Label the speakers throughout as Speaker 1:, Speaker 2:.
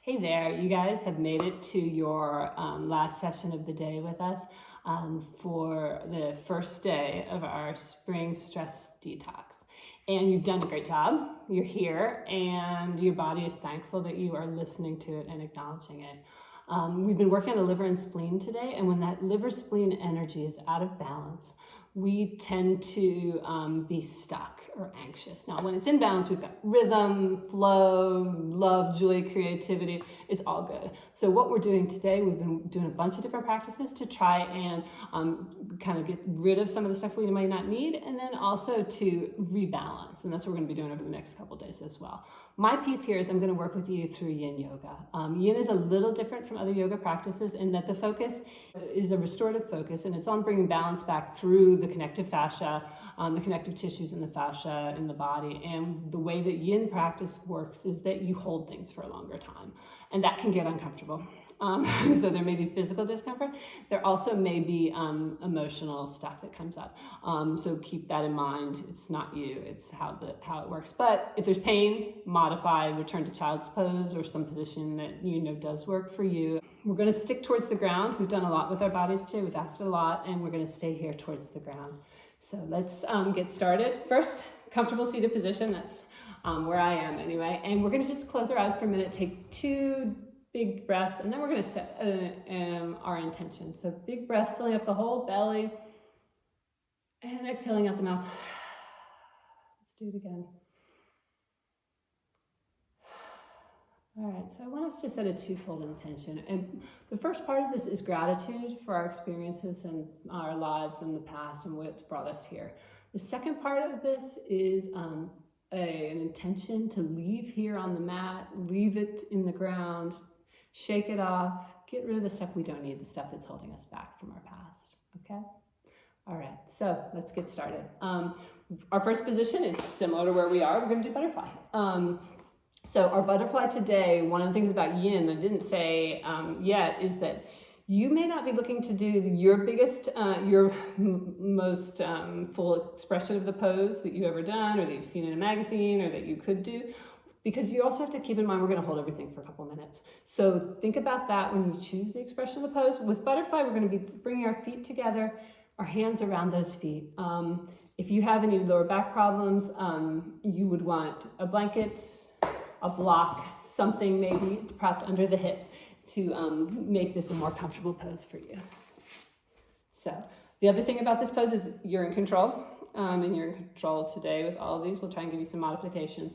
Speaker 1: Hey there, you guys have made it to your last session of the day with us for the first day of our spring stress detox. And you've done a great job. You're here and your body is thankful that you are listening to it and acknowledging it. We've been working on the liver and spleen today, and when that liver spleen energy is out of balance, we tend to be stuck or anxious. Now, when it's in balance, we've got rhythm, flow, love, joy, creativity. It's all good. So what we're doing today, we've been doing a bunch of different practices to try and kind of get rid of some of the stuff we might not need, and then also to rebalance. And that's what we're going to be doing over the next couple of days as well. My piece here is I'm going to work with you through yin yoga. Yin is a little different from other yoga practices in that the focus is a restorative focus, and it's on bringing balance back through the connective fascia, the connective tissues in the fascia in the body. And the way that yin practice works is that you hold things for a longer time, and that can get uncomfortable. So there may be physical discomfort. There also may be emotional stuff that comes up. So keep that in mind. It's not you, it's how it works. But if there's pain, modify, return to child's pose or some position that you know does work for you. We're going to stick towards the ground. We've done a lot with our bodies today. We've asked a lot, and we're going to stay here towards the ground. So let's get started. First, comfortable seated position. That's where I am anyway. And we're going to just close our eyes for a minute, take 2 big breaths, and then we're going to set our intention. So big breath, filling up the whole belly, and exhaling out the mouth. Let's do it again. All right, so I want us to set a twofold intention. And the first part of this is gratitude for our experiences and our lives in the past and what's brought us here. The second part of this is an intention to leave here on the mat, leave it in the ground, shake it off, get rid of the stuff we don't need, the stuff that's holding us back from our past, okay? All right, so let's get started. Our first position is similar to where we are. We're going to do butterfly. So our butterfly today, one of the things about yin I didn't say yet is that you may not be looking to do your biggest, your most full expression of the pose that you've ever done or that you've seen in a magazine or that you could do, because you also have to keep in mind we're going to hold everything for a couple minutes. So think about that when you choose the expression of the pose. With butterfly, we're going to be bringing our feet together, our hands around those feet. If you have any lower back problems, you would want a blanket, a block, something maybe propped under the hips to make this a more comfortable pose for you. So the other thing about this pose is you're in control. And you're in control today with all of these. We'll try and give you some modifications.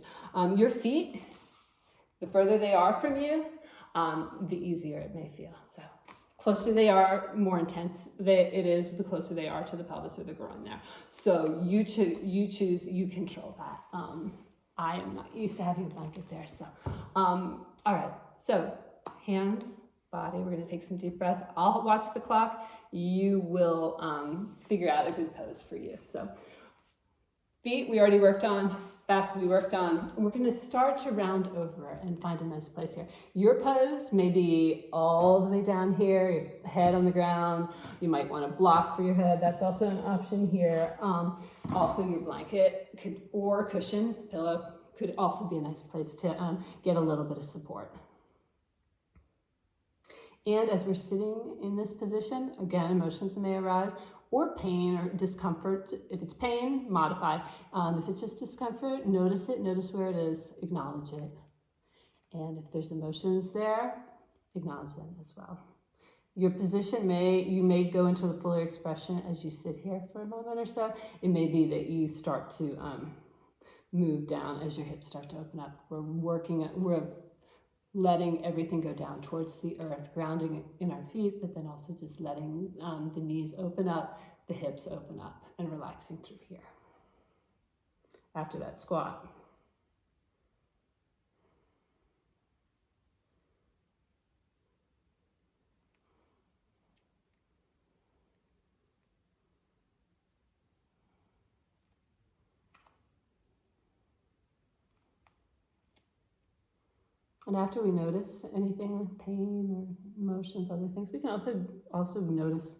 Speaker 1: Your feet, the further they are from you, the easier it may feel. So closer they are, more intense it is, the closer they are to the pelvis or the groin there. So you choose, you control that. I am not used to having a blanket there. So, all right. So hands, body, we're going to take some deep breaths. I'll watch the clock. You will figure out a good pose for you. So feet we already worked on, back we worked on. We're going to start to round over and find a nice place here. Your pose may be all the way down here, your head on the ground. You might want a block for your head. That's also an option here. Also your blanket or cushion, pillow could also be a nice place to get a little bit of support. And as we're sitting in this position, again, emotions may arise, or pain or discomfort. If it's pain, modify. If it's just discomfort, notice it, notice where it is, acknowledge it. And if there's emotions there, acknowledge them as well. Your position you may go into a fuller expression as you sit here for a moment or so. It may be that you start to move down as your hips start to open up. We're letting everything go down towards the earth, grounding in our feet, but then also just letting the knees open up, the hips open up, and relaxing through here. After that squat. And after we notice anything like pain or emotions, other things, we can also notice,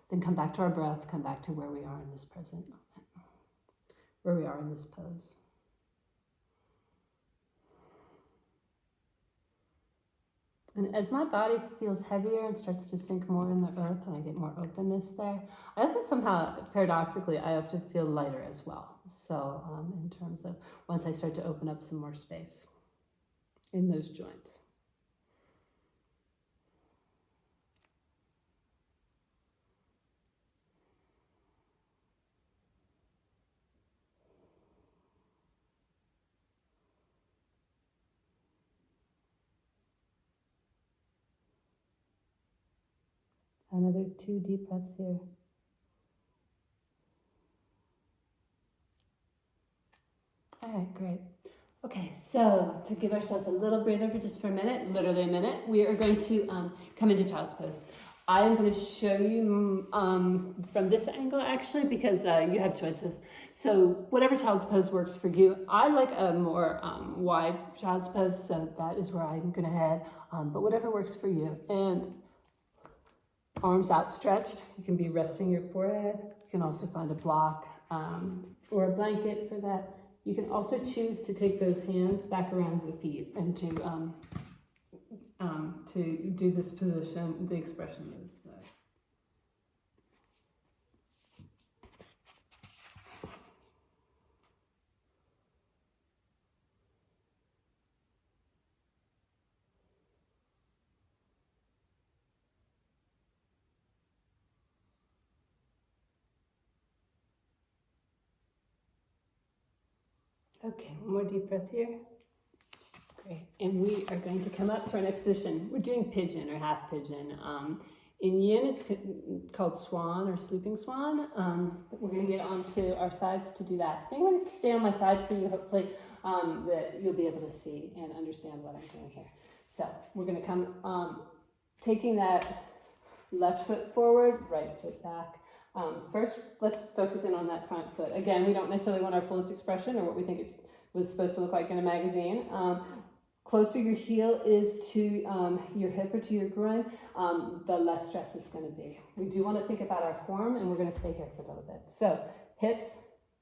Speaker 1: then come back to our breath, come back to where we are in this present moment, where we are in this pose. And as my body feels heavier and starts to sink more in the earth and I get more openness there, I also somehow, paradoxically, I often feel lighter as well. So in terms of once I start to open up some more space in those joints. Another 2 deep breaths here. All right, great. Okay, so to give ourselves a little breather for a minute, literally a minute, we are going to come into child's pose. I am going to show you from this angle actually because you have choices. So whatever child's pose works for you. I like a more wide child's pose, so that is where I'm going to head. But whatever works for you. And arms outstretched. You can be resting your forehead. You can also find a block or a blanket for that. You can also choose to take those hands back around the feet and to do this position, the expression is. Okay, one more deep breath here. Great. And we are going to come up to our next position. We're doing pigeon or half pigeon. In yin, it's called swan or sleeping swan. But we're going to get onto our sides to do that. I think I'm going to stay on my side for you, hopefully, that you'll be able to see and understand what I'm doing here. So we're going to come, taking that left foot forward, right foot back. First, let's focus in on that front foot. Again, we don't necessarily want our fullest expression or what we think it was supposed to look like in a magazine. Closer your heel is to your hip or to your groin, the less stress it's going to be. We do want to think about our form, and we're going to stay here for a little bit. So hips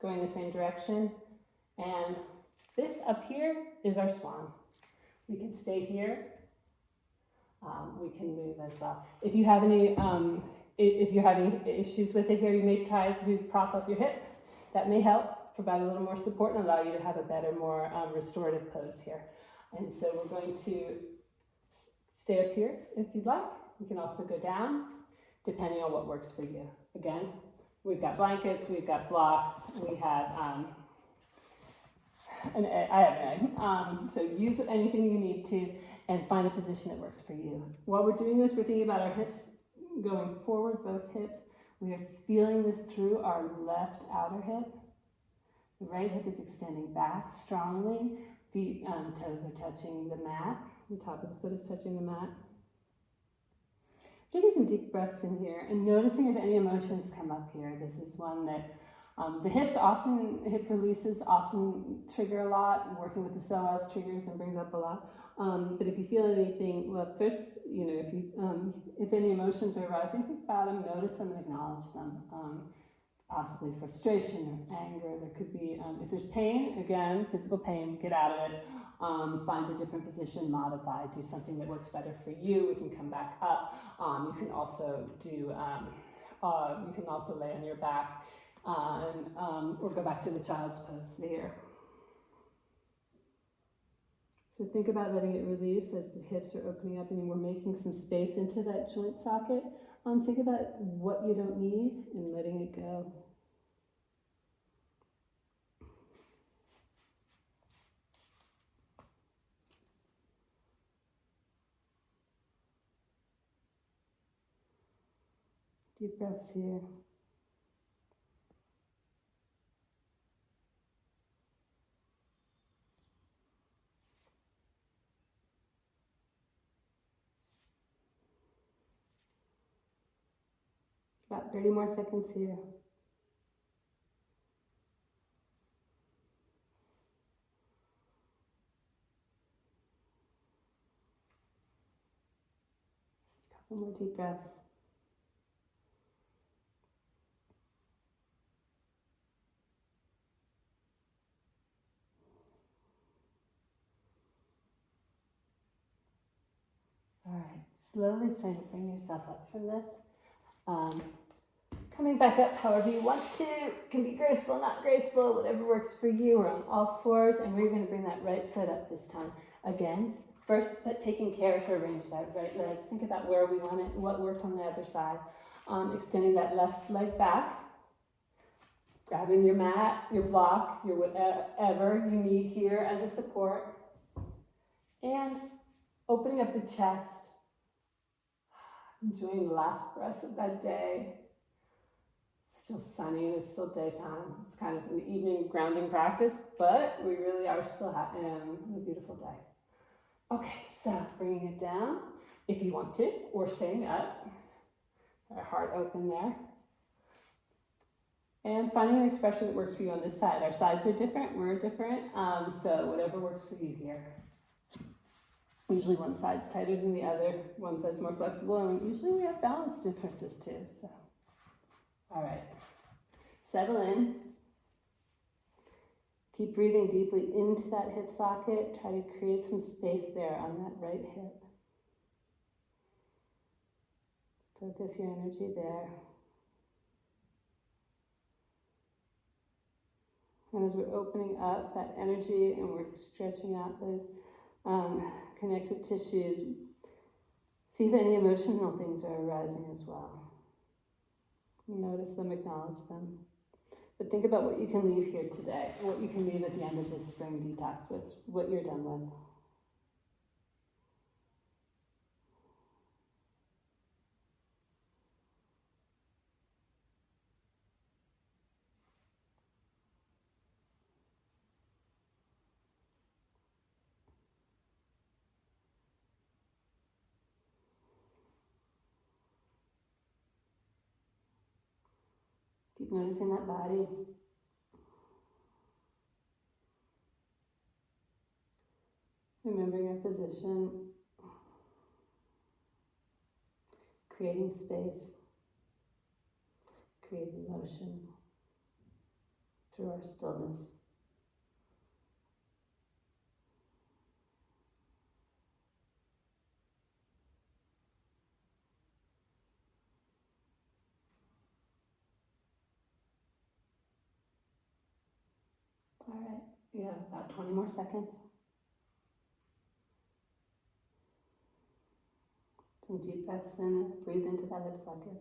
Speaker 1: going the same direction, and this up here is our swan. We can stay here. We can move as well. If you have any, if you're having issues with it here, you may try to prop up your hip. That may help provide a little more support and allow you to have a better, more restorative pose here. And so we're going to stay up here if you'd like. You can also go down, depending on what works for you. Again, we've got blankets, we've got blocks, we have I have an egg. So use anything you need to and find a position that works for you. While we're doing this, we're thinking about our hips going forward, both hips. We are feeling this through our left outer hip. The right hip is extending back strongly. Feet, toes are touching the mat. The top of the foot is touching the mat. Taking some deep breaths in here and noticing if any emotions come up here. This is one that the hip releases often trigger a lot. Working with the psoas triggers and brings up a lot. But if you feel anything, well, first, if any emotions are arising, think about them, notice them, and acknowledge them. Possibly frustration or anger. There could be, if there's pain, again, physical pain, get out of it. Find a different position, modify, do something that works better for you. We can come back up. You can also do, you can also lay on your back or go back to the child's pose there. So think about letting it release as the hips are opening up and we're making some space into that joint socket. Think about what you don't need and letting it go. Deep breaths here. About 30 more seconds here. Couple more deep breaths. All Slowly starting to bring yourself up from this. Coming back up however you want to. Can be graceful, not graceful, whatever works for you. We're on all fours, and we're going to bring that right foot up this time. Again, first taking care to arrange that right leg. Think about where we want it, what worked on the other side. Extending that left leg back. Grabbing your mat, your block, your whatever you need here as a support. And opening up the chest. Enjoying the last breaths of that day. It's still sunny and it's still daytime. It's kind of an evening grounding practice, but we really are still in a beautiful day. Okay, so bringing it down if you want to, or staying up. Our heart open there. And finding an expression that works for you on this side. Our sides are different, we're different, so whatever works for you here. Usually one side's tighter than the other, one side's more flexible, and usually we have balance differences too, so. All right, settle in. Keep breathing deeply into that hip socket. Try to create some space there on that right hip. Focus your energy there. And as we're opening up that energy and we're stretching out those connective tissues, see if any emotional things are arising as well. Notice them, acknowledge them. But think about what you can leave here today, what you can leave at the end of this spring detox, what you're done with. Keep noticing that body. Remembering our position. Creating space. Creating motion through our stillness. All right, you have about 20 more seconds. Some deep breaths in, breathe into that lip socket.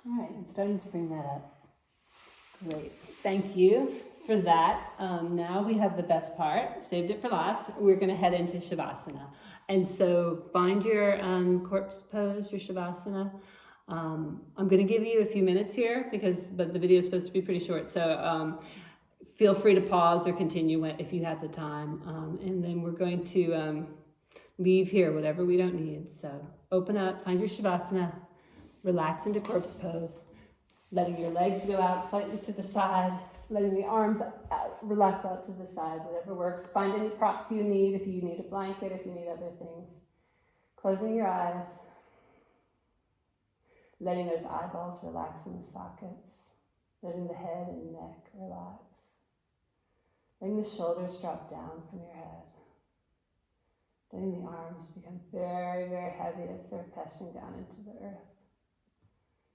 Speaker 1: All right, and starting to bring that up. Great, thank you for that. Now we have the best part, saved it for last. We're gonna head into Shavasana. And so find your corpse pose, your Shavasana. I'm gonna give you a few minutes here but the video is supposed to be pretty short. So feel free to pause or continue if you have the time. And then we're going to leave here whatever we don't need. So open up, find your Shavasana, relax into corpse pose, letting your legs go out slightly to the side, letting the arms relax out to the side, whatever works. Find any props you need, if you need a blanket, if you need other things. Closing your eyes, letting those eyeballs relax in the sockets, letting the head and neck relax, letting the shoulders drop down from your head, letting the arms become very, very heavy as they're pressing down into the earth.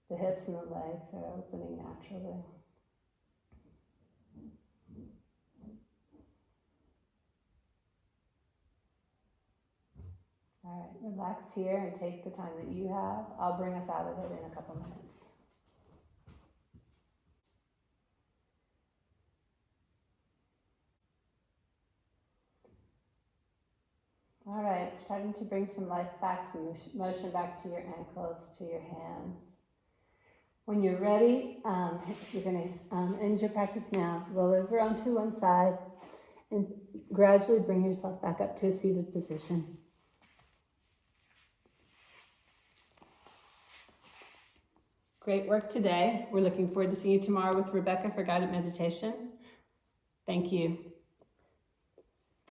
Speaker 1: The hips and the legs are opening naturally. All right, relax here and take the time that you have. I'll bring us out of it in a couple minutes. All right, starting to bring some life back, some motion back to your ankles, to your hands. When you're ready, you're going to end your practice now. Roll over onto one side and gradually bring yourself back up to a seated position. Great work today. We're looking forward to seeing you tomorrow with Rebecca for guided meditation. Thank you.